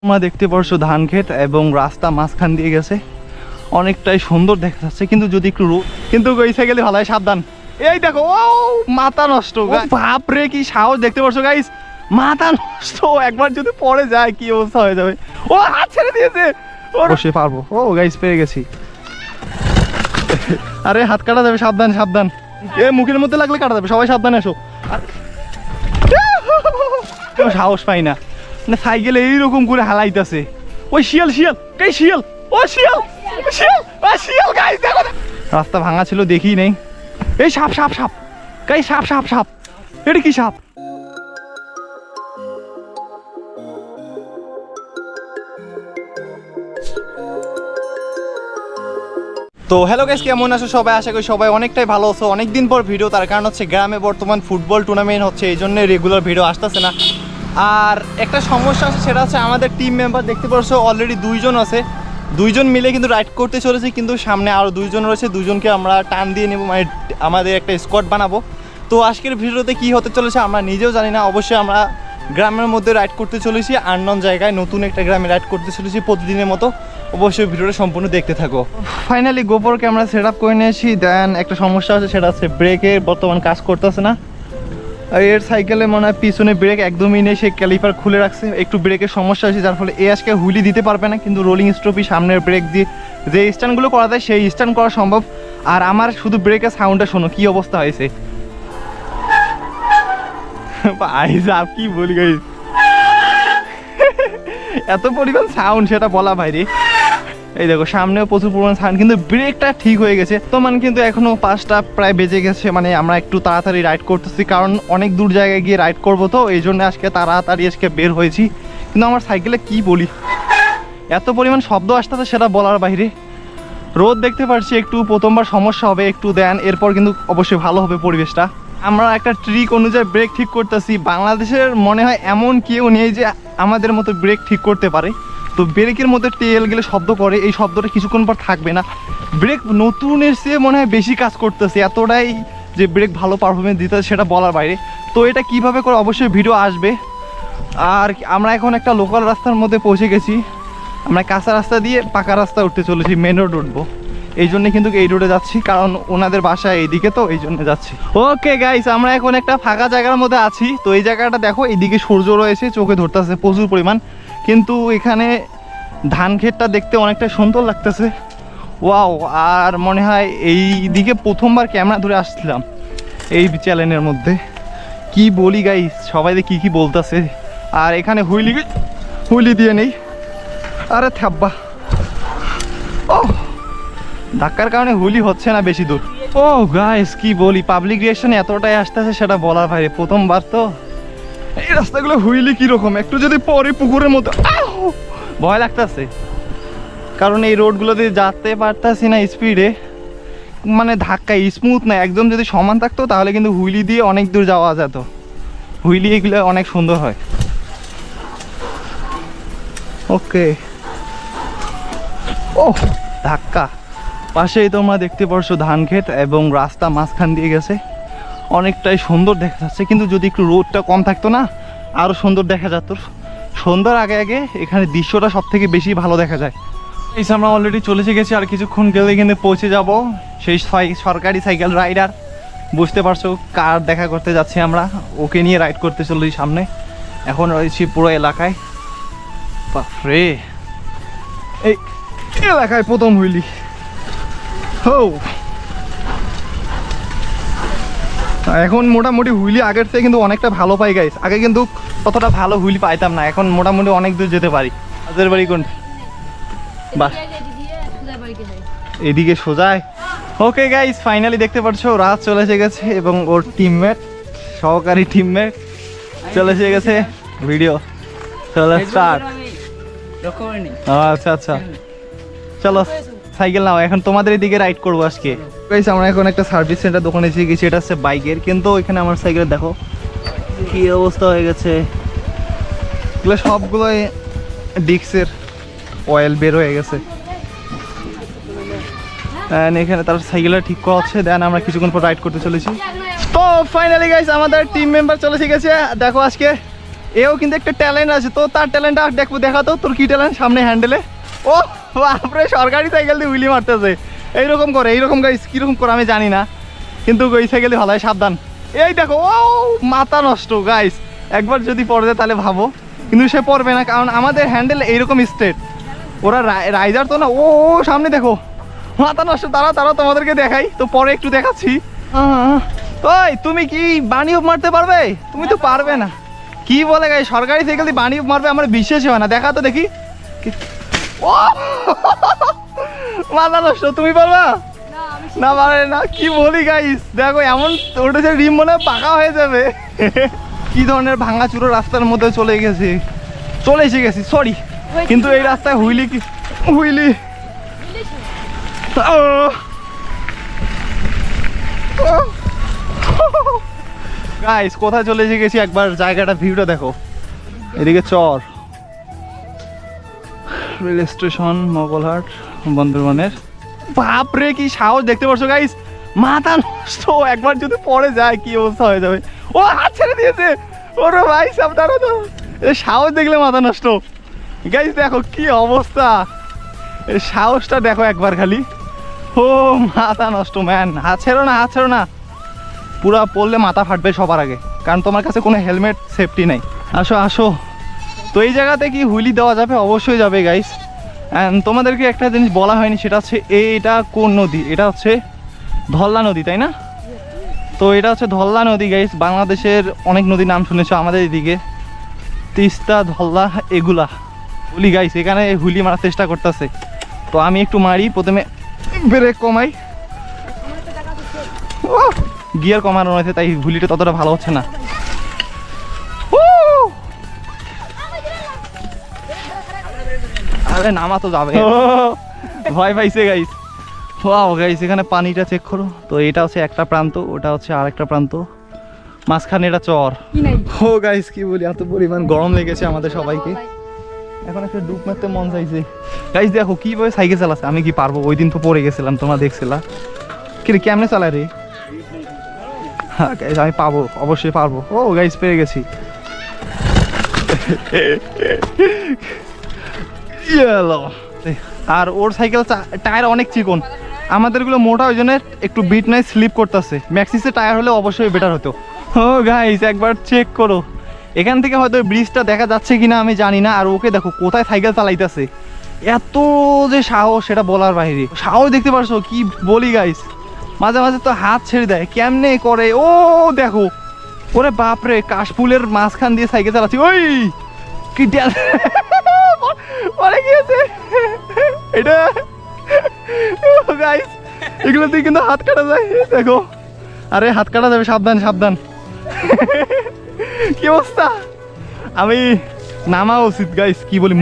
তোমরা দেখতে পারছো ধান ক্ষেত এবং রাস্তা মাঝখান দিয়ে গেছে, অনেকটাই সুন্দর দেখা যাচ্ছে। কিন্তু যদি একটু কিন্তু এই সাইকেলে ভালো হয়, সাবধান। এই দেখো, ও মাথা নষ্ট, বাপরে কি সাহস! দেখতে পারছো গাইস, মাথা নষ্ট। একবার যদি পড়ে যায় কি অবস্থা হয়ে যাবে। ও হাত ছেড়ে দিয়েছে, বসে পারবো। ও গাইস পেয়ে গেছি। আরে হাত কাটা যাবে, সাবধান সাবধান। এ মুখের মধ্যে লাগলে কাটা যাবে, সবাই সাবধানে এসো। সাহস পাই না, মানে সাইকেল এইরকম করে হালাইতেছে। ওই শিয়াল শিয়াল, কে শিয়াল? ও শিয়াল শিয়াল শিয়াল গাইস, দেখো রাস্তা ভাঙা ছিল দেখি নেই। এই সাপ সাপ সাপ গাইস, সাপ সাপ সাপ। এটা কি সাপ? তো হ্যালো গাইস, কেমন আছো সবাই? আশা করি সবাই অনেকটাই ভালো আছো। অনেকদিন পর ভিডিও, তার কারণ হচ্ছে গ্রামে বর্তমান ফুটবল টুর্নামেন্ট হচ্ছে, এই জন্য রেগুলার ভিডিও আসতেছে না। আর একটা সমস্যা আছে, সেটা হচ্ছে আমাদের টিম মেম্বার দেখতে পাচ্ছ অলরেডি দুইজন আছে, দুইজন মিলে কিন্তু রাইড করতে চলেছে। কিন্তু সামনে আরও দুইজন রয়েছে, দুইজনকে আমরা টান দিয়ে নেব, মানে আমাদের একটা স্কোয়াড বানাবো। তো আজকের ভিডিওতে কি হতে চলেছে আমরা নিজেও জানি না। অবশ্যই আমরা গ্রামের মধ্যে রাইড করতে চলেছি, আননোন জায়গায় নতুন একটা গ্রামে রাইড করতে চলেছি প্রতিদিনের মতো। অবশ্যই ভিডিওটা সম্পূর্ণ দেখতে থাকো। ফাইনালি গোপর ক্যামেরা সেট আপ করে নিয়েছি। দেন একটা সমস্যা আছে, সেটা হচ্ছে ব্রেকের বর্তমান কাজ করতেছে না। আর এর সাইকেলে মনে হয় পিছনে ব্রেক একদমই নেই, সে ক্যালিপার খুলে রাখছে। একটু ব্রেকের সমস্যা আছে, যার ফলে এ আজকে হুইলি দিতে পারবে না। কিন্তু রোলিং স্ট্রোপই সামনের ব্রেক দিয়ে যে স্ট্যান্ডগুলো করা যায় সেই স্ট্যান্ড করা সম্ভব। আর আমার শুধু ব্রেকের সাউন্ডটা শোনো কি অবস্থা হয়েছে। কি বলি গাইস, এত পরিমাণ সাউন্ড সেটা বলা বাইরে। এই দেখো সামনেও প্রচুর পরিমাণ সাউন্ড, কিন্তু ব্রেকটা ঠিক হয়ে গেছে। তোমার কিন্তু এখনো 5টা প্রায় বেজে গেছে, মানে আমরা একটু তাড়াতাড়ি রাইড করতেছি, কারণ অনেক দূর জায়গায় গিয়ে রাইড করবো। তো এই জন্য আজকে তাড়াতাড়ি আজকে বের হয়েছি। কিন্তু আমার সাইকেলে কি বলি, এত পরিমাণ শব্দ আসতেছে সেটা বলার বাইরে। রোদ দেখতে পাচ্ছি, একটু প্রথমবার সমস্যা হবে একটু, দেন এরপর কিন্তু অবশ্যই ভালো হবে পরিবেশটা। আমরা একটা ট্রিক অনুযায়ী ব্রেক ঠিক করতেছি। বাংলাদেশের মনে হয় এমন কেউ নেই যে আমাদের মতো ব্রেক ঠিক করতে পারে। তো ব্রেকের মধ্যে তেল গেলে শব্দ করে, এই শব্দটা কিছুক্ষণ পর থাকবে না। ব্রেক নতুনের চেয়ে মনে হয় বেশি কাজ করতেছে, এতটাই যে ব্রেক ভালো পারফরমেন্স দিতে সেটা বলার বাইরে। তো এটা কিভাবে করে অবশ্যই ভিডিও আসবে। আর আমরা এখন একটা লোকাল রাস্তার মধ্যে পৌঁছে গেছি। আমরা কাঁচা রাস্তা দিয়ে পাকা রাস্তা উঠতে চলেছি, মেন রোড উঠবো। এই জন্য কিন্তু এই রোডে যাচ্ছি, কারণ ওনাদের বাসা এইদিকে, তো এই জন্য যাচ্ছি। ওকে গাইস, আমরা এখন একটা ফাঁকা জায়গার মধ্যে আছি। তো এই জায়গাটা দেখো, এইদিকে সূর্য রয়েছে, চোখে ধরতেছে প্রচুর পরিমাণ। কিন্তু এখানে ধান ক্ষেতটা দেখতে অনেকটা সুন্দর লাগতেছে। ওয়াও! আর মনে হয় এই দিকে প্রথমবার ক্যামেরা ধরে আসছিলাম এই চ্যানেলের মধ্যে। কি বলি গাইস, সবাই কি কি বলতেছে। আর এখানে হুইলি দিয়ে নেই। আরে থাব্বা, ও ধাক্কার কারণে হুইলি হচ্ছে না বেশি দূর। ও গাইস কি বলি, পাবলিক রিয়াকশন এতটাই আসতেছে সেটা বলার বাইরে। প্রথমবার তো এই রাস্তাগুলো হুইলি কিরকম, একটু যদি পরে পুকুরের মতো ভয় লাগতেছে, কারণ এই রোডগুলোতে যেতে পারতাছি না স্পিডে, মানে ধাক্কা স্মুথ না একদম। যদি সমান থাকতো তাহলে কিন্তু হুইলি দিয়ে অনেক দূর যাওয়া যেত। হুইলি এগুলো অনেক সুন্দর হয়। ওকে, ও ধাক্কা। পাশেই তোমরা দেখতে পারছো ধান ক্ষেত এবং রাস্তা মাঝখান দিয়ে গেছে, অনেকটাই সুন্দর দেখা যাচ্ছে। কিন্তু যদি একটু রোদটা কম থাকতো না আরও সুন্দর দেখা যেত। সন্ধ্যার আগে আগে এখানে দৃশ্যটা সব থেকে বেশি ভালো দেখা যায়। এই আমরা অলরেডি চলে গেছি, আর কিছুক্ষণ গেলে এখানে পৌঁছে যাব। সেই সরকারি সাইকেল রাইডার, বুঝতে পারছো কার দেখা করতে যাচ্ছি আমরা, ওকে নিয়ে রাইড করতে চলেছি সামনে। এখন রয়েছি পুরো এলাকায়। বাপরে, এই এলাকায় প্রথম হুইলি। এখন মোটামুটি হুইলি আগের থেকে কিন্তু অনেকটা ভালো পাই গাইস। আগে কিন্তু ততটা ভালো হুইলি পাইতাম না, এখন মোটামুটি অনেক দূর যেতে পারি। আপনাদের বাড়ি কোন? বাস এদিকে সোজায়। ওকে গাইস, ফাইনালি দেখতে পাচ্ছ রাত চলে এসে গেছে এবং ওর টিমমেট, সহকারী টিমমেট চলে এসে গেছে। ভিডিও চলো স্টার্ট। আচ্ছা আচ্ছা, চলো সাইকেল নাও, এখন তোমাদের এদিকে রাইড করবো আজকে। গাইস আমরা এখন একটা সার্ভিস সেন্টার দোকানে এসে গেছি, এটা হচ্ছে বাইকের। কিন্তু এখানে আমার সাইকেল দেখো কি অবস্থা হয়ে গেছে, এগুলো সবগুলো ডিস্কের অয়েল বের হয়ে গেছে। এখানে তার সাইকেলটা ঠিক করা হচ্ছে, দেন আমরা কিছুক্ষণ পর রাইড করতে চলেছি। তো ফাইনালি গাইস আমাদের টিম মেম্বার চলে এসে গেছে। দেখো আজকে এও কিন্তু একটা ট্যালেন্ট আছে, তো তার ট্যালেন্টটা দেখবো, দেখা তো তোর কি ট্যালেন্ট সামনে হ্যান্ডেলে। ও বাপরে, সরকারি সাইকেল দিয়ে হুইলি মারতেছে, এইরকম করে, এইরকম গাইস, কিরকম করে আমি জানি না, কিন্তু ওই সাইকেল দিয়ে ভালো হয়, সাবধান। এই দেখো, ও মাথা নষ্ট গাইস, একবার যদি পড়ে যায় তাহলে ভাবো, কিন্তু সে পড়বে না, কারণ আমাদের হ্যান্ডেল এইরকম স্ট্রেট, ওরা রাইজার তো না। ও সামনে দেখো, মাথা নষ্ট। তারা তোমাদেরকে দেখাই তো, পরে একটু দেখাচ্ছি। ওই তুমি কি বানি উপ মারতে পারবে? তুমি তো পারবে না। কি বলে গাই, সরকারি সাইকেল দিয়ে বানি উপ মারবে, আমার বিশ্বাসই হয় না। দেখা তো দেখি। ও মাথা নষ্ট, তুমি পারবা না? পারে না, কি বলি গাইস, দেখো এমন উঠেছে, রিম মনে পাকা হয়ে যাবে। কি ধরনের ভাঙাচুরো রাস্তার মধ্যে চলে এসে গেছি, সরি, কিন্তু এই রাস্তায় হুইলি গাইস কোথায় চলে এসে গেছি, একবার জায়গাটা ভিউটা দেখো। এদিকে চর, রেল স্টেশন, মোগলহাট, বন্দরবানের। বাপরে কি সাহস, দেখতে পাচ্ছ গাইস, মাথা নষ্ট, একবার যদি পড়ে যায় কি অবস্থা হয়ে যাবে। ও হাত ছেড়ে দিয়েছে, ওরে ভাই সাবধান, সাহস দেখলে মাথা নষ্ট। গাইস দেখো কি অবস্থা, সাহসটা দেখো একবার খালি। ও মাথা নষ্ট ম্যান, হাত ছেড়ো না, পুরা পড়লে মাথা ফাটবে সবার আগে, কারণ তোমার কাছে কোনো হেলমেট সেফটি নেই। আসো। তো এই জায়গাতে কি হুইলি দেওয়া যাবে? অবশ্যই যাবে গাইস। অ্যান্ড তোমাদেরকে একটা জিনিস বলা হয়নি, সেটা হচ্ছে এটা কোন নদী, এটা হচ্ছে ধল্লা নদী, তাই না? তো এটা হচ্ছে ধল্লা নদী গাইস। বাংলাদেশের অনেক নদীর নাম শুনেছো, আমাদের এদিকে তিস্তা, ধল্লা, এগুলা হুলি গাইস। এখানে হুলি মারার চেষ্টা করতেছে, তো আমি একটু মারি, প্রথমে ব্রেক কমাই, গিয়ার কমানো হয়েছে, তাই হুলিটা ততটা ভালো হচ্ছে না। আরে নামা তো যাবে, ভয় পাইছে গাইস। ওয়াও গাইস, এখানে পানিটা চেক করো তো, এটা হচ্ছে একটা প্রান্ত, ওটা হচ্ছে আরেকটা প্রান্ত, মাঝখানে এটা চর। ও গাইস কি বলি, এত পরিমাণ গরম লেগেছে আমাদের সবাইকে, এখন একটা ডুব মারতে মন চাইছে। গাইস দেখো কিভাবে সাইকেল চালাচ্ছে, আমি কি পারবো? ওই দিন তো পড়ে গেছিলাম, তোমরা দেখছিলা। কি রে, কেমনে চালায় রে? হ্যাঁ গাইস আমি পাবো, অবশ্যই পারবো। ও গাইস পেয়ে গেছি। আর ওর সাইকেল টায়ার অনেক চিকন, আমাদেরগুলো মোটা, ওই জন্য একটু বিট নাই, স্লিপ করতেছে। ম্যাক্সিসের টায়ার হলে অবশ্যই বেটার হতো। ও গাইস একবার চেক করো, এখান থেকে হয়তো ব্রিজটা দেখা যাচ্ছে কিনা আমি জানি না। আর ওকে দেখো কোথায় সাইকেল চালাইতেছে, এত যে সাহস সেটা বলার বাইরে। সাহস দেখতে পারছো, কি বলি গাইস, মাঝে মাঝে তো হাত ছেড়ে দেয়, কেমনে করে। ও দেখো, ওরে বাপরে, কাশফুলের মাঝখান দিয়ে সাইকেল চালাচ্ছি। ওই কি পরে গিয়েছে এটা গাইস, এগুলো দিয়ে কিন্তু হাত কাটা যায়, দেখো। আরে হাত কাটা যাবে, সাবধান। কি অবস্থা, আমি নামা উচিত গাইস, কি বলি,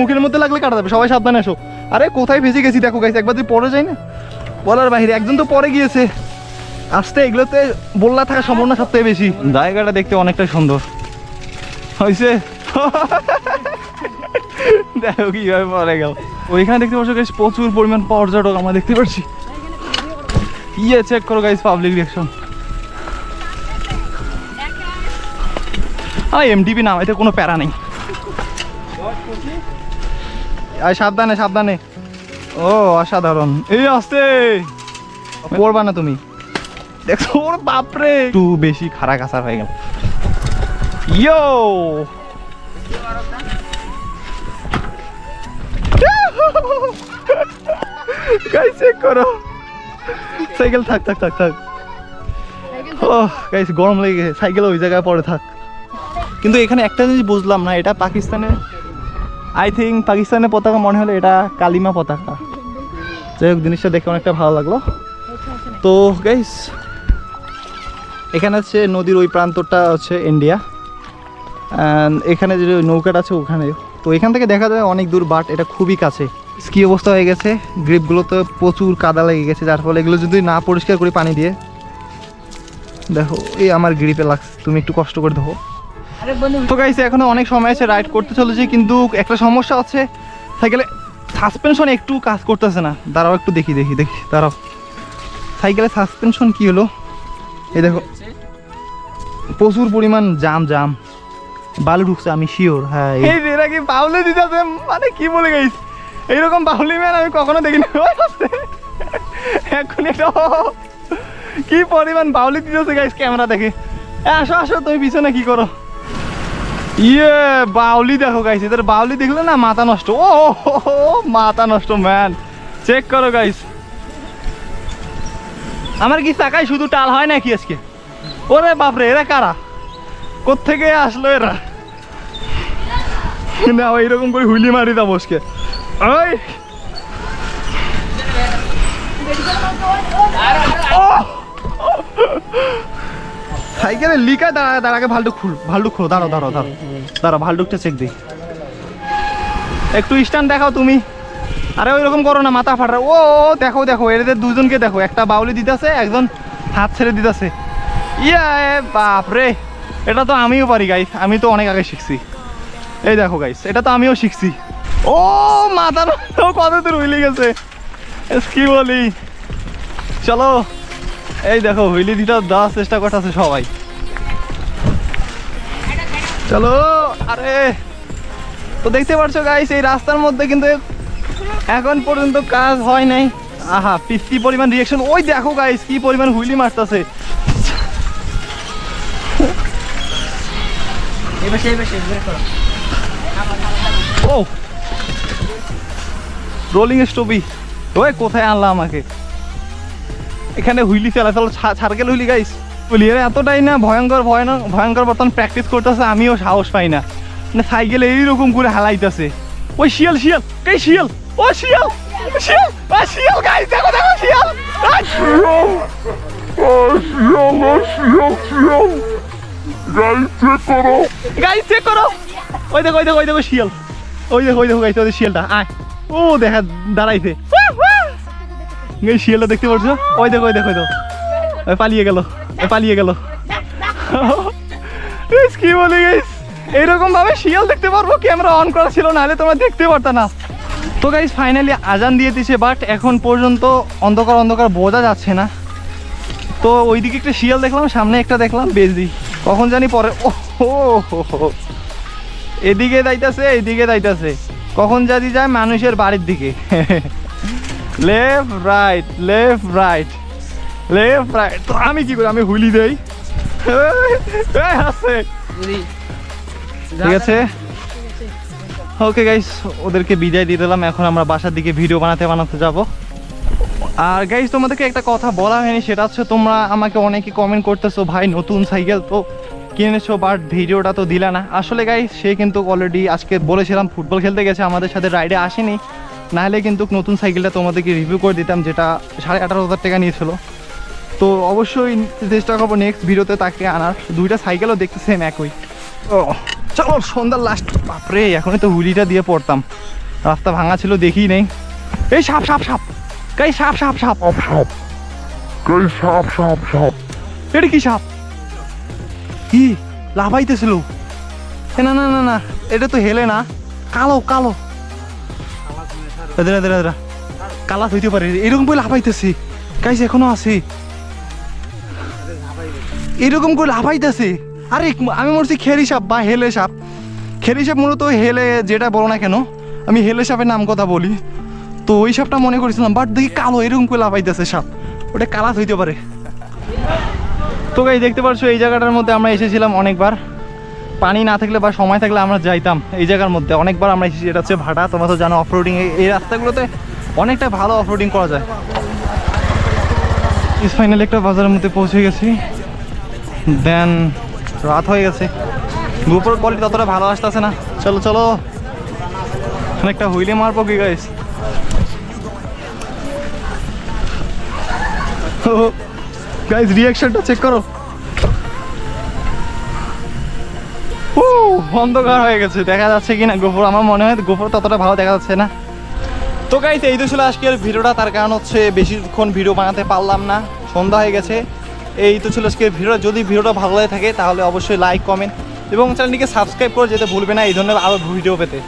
মুখের মধ্যে লাগলে কাটা যাবে, সবাই সাবধানে এসো। আরে কোথায় ফেসে গেছি দেখো গাইস, একবার যদি পড়ে যায় না, বলার বাইরে। একজন তো পরে গিয়েছে, আসতে এগুলোতে বললা থাকার সম্ভাবনা সবথেকে বেশি। জায়গাটা দেখতে অনেকটা সুন্দর হয়েছে, দেখো কিভাবে পরে গেল। ওইখানে দেখতে পাচ্ছ গাইস প্রচুর পরিমাণ পর্যটক আমরা দেখতে পাচ্ছি। চেক করো গাইস, পাবলিক রিঅ্যাকশন। এমটিপি নামাইতে কোনো প্যারা নেই। সাবধানে। ও অসাধারণ, এই আসতে পড়বা না তুমি, দেখছো ওর বাপরে, একটু বেশি খাড়া কাছার হয়ে গেল। ইয়ো গাইস চেক করো, সাইকেল থাক। ও গাইস গরম লেগে গেছে, সাইকেল ওই জায়গায় পড়ে থাক। কিন্তু এখানে একটা জিনিস বুঝলাম না, এটা পাকিস্তানের, আই থিঙ্ক পাকিস্তানের পতাকা মনে হলো, এটা কালিমা পতাকা। যাই হোক, জিনিসটা দেখে অনেকটা ভালো লাগলো। তো গাইস এখানে হচ্ছে নদীর ওই প্রান্তটা হচ্ছে ইন্ডিয়া, এখানে যে নৌকাটা আছে ওখানে। তো এখান থেকে দেখা যায় অনেক দূর, বাট এটা খুবই কাছে। কি অবস্থা হয়ে গেছে, গ্রিপগুলোতে প্রচুর কাদা লেগে গেছে, যার ফলে এগুলো যদি না পরিষ্কার করি পানি দিয়ে, দেখো এই আমার গ্রিপে লাগছে, তুমি একটু কষ্ট করে দেখো। তো গাইস এখনো অনেক সময় আছে, রাইড করতে চলেছি, কিন্তু একটা সমস্যা হচ্ছে, সাইকেলে সাসপেনশন একটু কাজ করতেছে না। দাঁড়াও একটু দেখি, দাঁড়াও, সাইকেলের সাসপেনশন কি হলো, এই দেখো প্রচুর পরিমাণ জাম। বালু ঢুকছে, আমি শিওর। হ্যাঁ এই যে এরা কি বাউলি দিতেছে, মানে কি বলে গাইস, এইরকম বাউলি ম্যান আমি কখনো দেখিনি। এখন এটা কি পরিমাণ বাউলি দিতেছে গাইস, ক্যামেরা দেখে। আসো আসো, তুমি পিছনে কি করো? ইয়ে বাউলি দেখো গাইস, এদের বাউলি দেখলে না মাথা নষ্ট। ও মাথা নষ্ট ম্যান, চেক করো গাইস। আমার কি চাকায় শুধু টাল হয় নাকি আজকে? ওরে বাপরে, এরা কারা, কোত্থেকে আসলো এরা? না এইরকম করে হুইলি মারি দাও বসকে। ওই সাইকেলে লিকা দাঁড়াকে ভাল্ডুক খুল, ভাল্ডুক খোলো, দাঁড়াও দাঁড়াও দাঁড়াও দাঁড়াও, ভাল্ডুকটা চেক দিই। একটু স্ট্যান্ড দেখাও তুমি। আরে ওইরকম করো না, মাথা ফাটা। ও দেখো দেখো, এদের দুজনকে দেখো, একটা বাউলি দিতেছে, একজন হাত ছেড়ে দিতেছে। ইয়া বাপরে, এটা তো আমিও পারি গাইস, আমি তো অনেক আগে শিখছি। এই দেখো গাইস, এটা তো আমিও শিখছি। ও মাথা কত দূর হুইলি গেছে, কি বলি। চলো এই দেখো, হুইলি দিতে দেওয়ার চেষ্টা করতেছে সবাই। চলো। আরে তো দেখতে পাচ্ছ গাইস, এই রাস্তার মধ্যে কিন্তু এখন পর্যন্ত কাজ হয় নাই। আহা, 50 পরিমাণ রিয়াকশন। ওই দেখো গাইস, কি পরিমাণ হুইলি মারতেছে। ও রোলিং স্টপি, ওই কোথায় আনলা আমাকে? এখানে হুইলি ফেলা সার্কেল হুইলি গাইস, বলি এরা এতটাই না ভয়ঙ্কর ভয়ঙ্কর বর্তমান প্র্যাকটিস করতেছে, আমিও সাহস পাই না। মানে সাইকেল এইরকম করে হালাইতেছে। ওই শিয়াল শিয়াল, কে শিয়াল? ও শিয়াল শিয়াল শিয়াল গাইস, দেখো দেখো শিয়াল, গাইস চেক করো। ওই দেখো ওই দেখো ওই দেখো শিয়াল, ওই দেখো ওই দেখো গাইস, ওই শিয়ালটা আয়। ও দেখা দাঁড়াইছে শিয়ালটা, দেখতে পাচ্ছ? ওই দেখো ওই দেখো, ওই দেখো, ওই পালিয়ে গেল, ওই পালিয়ে গেল। কি বলি গাইস, এইরকম ভাবে শিয়াল দেখতে পারবো, ক্যামেরা অন করা ছিল, নাহলে তোমরা দেখতে পারতা না। তো গাইস ফাইনালি আজান দিয়ে দিছে, বাট এখন পর্যন্ত অন্ধকার অন্ধকার বোঝা যাচ্ছে না। তো ওইদিকে একটা শিয়াল দেখলাম, সামনে একটা দেখলাম বেজি, কখন জানি পরে। ও এদিকে যাইতাছে, এইদিকে যাইতাছে, কখন জানি যায় মানুষের বাড়ির দিকে। Left right left right left right. তো আমি কি করি, আমি হুইলি দেই। ঠিক আছে, ওকে গাইস, ওদেরকে বিদায় দিয়ে দিলাম। এখন আমরা বাসার দিকে ভিডিও বানাতে যাব। আর গাইস তোমাদেরকে একটা কথা বলা হয়নি, সেটা হচ্ছে তোমরা আমাকে অনেকে কমেন্ট করতেছো, ভাই নতুন সাইকেল তো কিনেছো বাট ভিডিওটা তো দিলা না। আসলে গাইস সে কিন্তু অলরেডি আজকে বলেছিলাম ফুটবল খেলতে গেছে, আমাদের সাথে রাইডে আসেনি, নাহলে কিন্তু নতুন সাইকেলটা তোমাদেরকে রিভিউ করে দিতাম, যেটা 18,500 টাকা নিয়েছিল। তো অবশ্যই চেষ্টা করবো নেক্সট ভিডিওতে তাকে আনার। দুইটা সাইকেলও দেখতে সেম একই। ও চলো সন্ধ্যার লাস্ট, বাপরে এখনই তো হুইলিটা দিয়ে পড়তাম, রাস্তা ভাঙা ছিল দেখি নেই। এই সাপ সাপ সাপ গাই, সাপ সাপ সাপ সাপ গাই, সাপ সাপ সাপ। এটা কি সাপ, কি লাফাইতেছিল? না না না না, এটা তো হেলে না, কালো কালো কালা হইতে পারে, এরকম করে লাফাইতেছে গাইস, এখনো আছে এরকম করে লাফাইতেছে। আরে আমি মরছি খেরি সাপ বা হেলে সাপ। খেরি সাপ মূলত হেলে যেটা বলো না কেন, আমি হেলে সাপের নাম কথা বলি, তো ওই সাপটা মনে করেছিলাম, বাট দেখি কালো এরকম করে লাফাইতেছে সাপ, ওটা কালা হইতে পারে। তো গাইস দেখতে পাচ্ছ এই জায়গাটার মধ্যে আমরা এসেছিলাম অনেকবার, পানি না থাকলে বা সময় থাকলে আমরা যাইতাম এই জায়গার মধ্যে অনেকবার আমরা এসেছি। এটা হচ্ছে ভাটা, তোমরা তো জানো অফরোডিং এই রাস্তাগুলোতে অনেকটা ভালো অফরোডিং করা যায়। ফাইনালি একটা বাজারের মধ্যে পৌঁছে গেছি, দেন রাত হয়ে গেছে, গোপর কোয়ালিটি ততটা ভালো আসতেছে না। চলো চলো একটা হুইলে মারবো কি গাইস। গাইস রিয়াকশনটা চেক করো, অন্ধকার হয়ে গেছে, দেখা যাচ্ছে কিনা গোপর, আমার মনে হয় গোপর ততটা ভালো দেখা যাচ্ছে না। তো গাইস এই তো ছিল আজকের ভিডিওটা, তার কারণ হচ্ছে বেশিক্ষণ ভিডিও বানাতে পারলাম না, সন্ধ্যা হয়ে গেছে। এই তো ছিল আজকের ভিডিওটা। যদি ভিডিওটা ভালো লাগে থাকে তাহলে অবশ্যই লাইক কমেন্ট এবং চ্যানেলটিকে সাবস্ক্রাইব করে যেতে ভুলবে না এই ধরনের আরও ভিডিও পেতে।